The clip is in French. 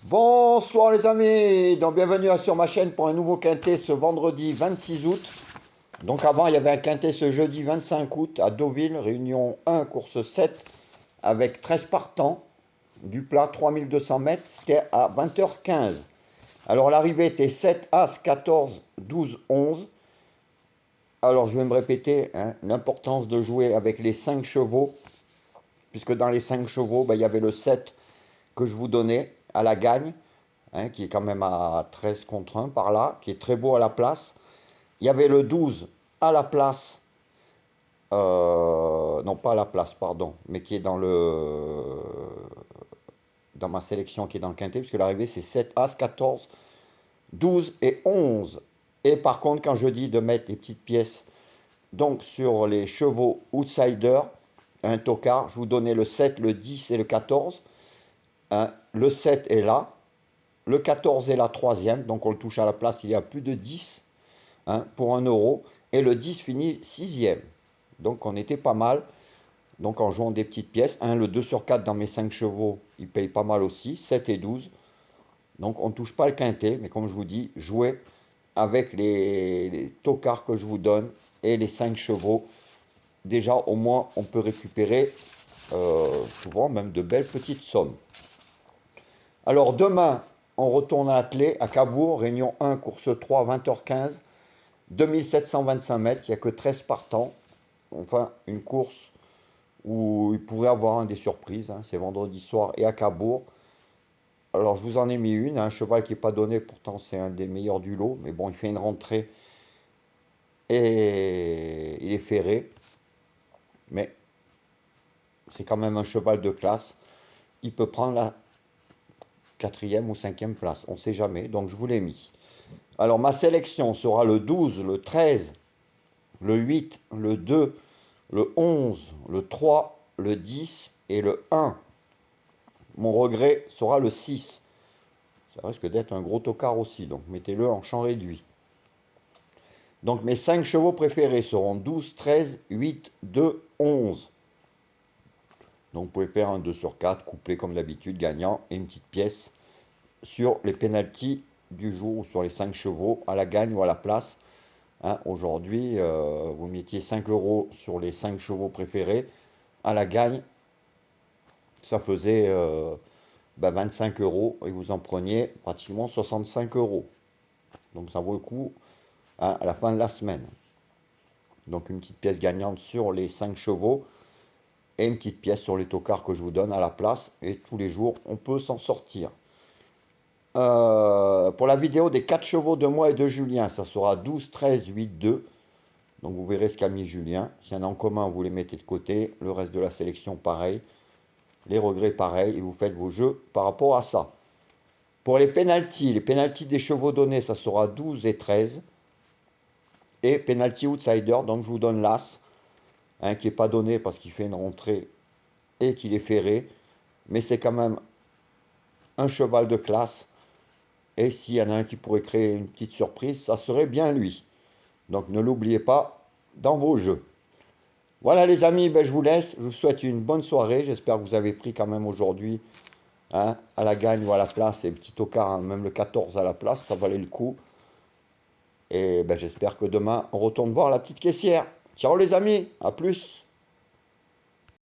Bonsoir les amis, donc bienvenue sur ma chaîne pour un nouveau quintet ce vendredi 26 août. Donc avant il y avait un quintet ce jeudi 25 août à Deauville, réunion 1, course 7, avec 13 partants, du plat 3200 mètres, c'était à 20h15. Alors l'arrivée était 7, As, 14, 12, 11. Alors je vais me répéter, hein, l'importance de jouer avec les 5 chevaux, puisque dans les 5 chevaux, il y avait le 7 que je vous donnais à la gagne, hein, qui est quand même à 13 contre 1 par là, qui est très beau à la place. Il y avait le 12 à la place, non pas à la place, pardon, mais qui est dans ma sélection qui est dans le quintet, puisque l'arrivée c'est 7, As, 14, 12 et 11. Et par contre, quand je dis de mettre les petites pièces donc sur les chevaux outsiders, un tocard, je vous donnais le 7, le 10 et le 14. Hein, le 7 est là, le 14 est la troisième, donc on le touche à la place, il y a plus de 10, hein, pour 1 euro. Et le 10 finit sixième. Donc on était pas mal. Donc en jouant des petites pièces, hein, le 2 sur 4 dans mes 5 chevaux, il paye pas mal aussi, 7 et 12. Donc on ne touche pas le quintet, mais comme je vous dis, jouez avec les tocards que je vous donne et les 5 chevaux. Déjà au moins on peut récupérer souvent même de belles petites sommes. Alors demain, on retourne à l'attelé à Cabourg, réunion 1, course 3, 20h15, 2725 mètres, il n'y a que 13 partants. Enfin, une course où il pourrait avoir des surprises, hein. C'est vendredi soir et à Cabourg. Alors je vous en ai mis une, un cheval qui n'est pas donné, pourtant c'est un des meilleurs du lot, mais bon, il fait une rentrée et il est ferré, mais c'est quand même un cheval de classe. Il peut prendre la quatrième ou cinquième place, on ne sait jamais, donc je vous l'ai mis. Alors ma sélection sera le 12, le 13, le 8, le 2, le 11, le 3, le 10 et le 1. Mon regret sera le 6. Ça risque d'être un gros tocard aussi, donc mettez-le en champ réduit. Donc mes 5 chevaux préférés seront 12, 13, 8, 2, 11. Donc vous pouvez faire un 2 sur 4, couplé comme d'habitude, gagnant, et une petite pièce sur les pénaltys du jour, ou sur les 5 chevaux, à la gagne ou à la place. Hein, aujourd'hui, vous mettiez 5 euros sur les 5 chevaux préférés. À la gagne, ça faisait 25 euros et vous en preniez pratiquement 65 euros. Donc ça vaut le coup, hein, à la fin de la semaine. Donc une petite pièce gagnante sur les 5 chevaux et une petite pièce sur les tocards que je vous donne à la place. Et tous les jours, on peut s'en sortir. Pour la vidéo des 4 chevaux de moi et de Julien, ça sera 12, 13, 8, 2. Donc vous verrez ce qu'a mis Julien. S'il y en a en commun, vous les mettez de côté. Le reste de la sélection, pareil. Les regrets, pareil. Et vous faites vos jeux par rapport à ça. Pour les pénaltys des chevaux donnés, ça sera 12 et 13. Et penalty outsider, donc je vous donne l'As, hein, qui n'est pas donné parce qu'il fait une rentrée et qu'il est ferré. Mais c'est quand même un cheval de classe. Et s'il y en a un qui pourrait créer une petite surprise, ça serait bien lui. Donc ne l'oubliez pas dans vos jeux. Voilà les amis, je vous laisse. Je vous souhaite une bonne soirée. J'espère que vous avez pris quand même aujourd'hui, hein, à la gagne ou à la place. Et petit tocard, hein, même le 14 à la place, ça valait le coup. Et j'espère que demain, on retourne voir la petite caissière. Ciao les amis, à plus.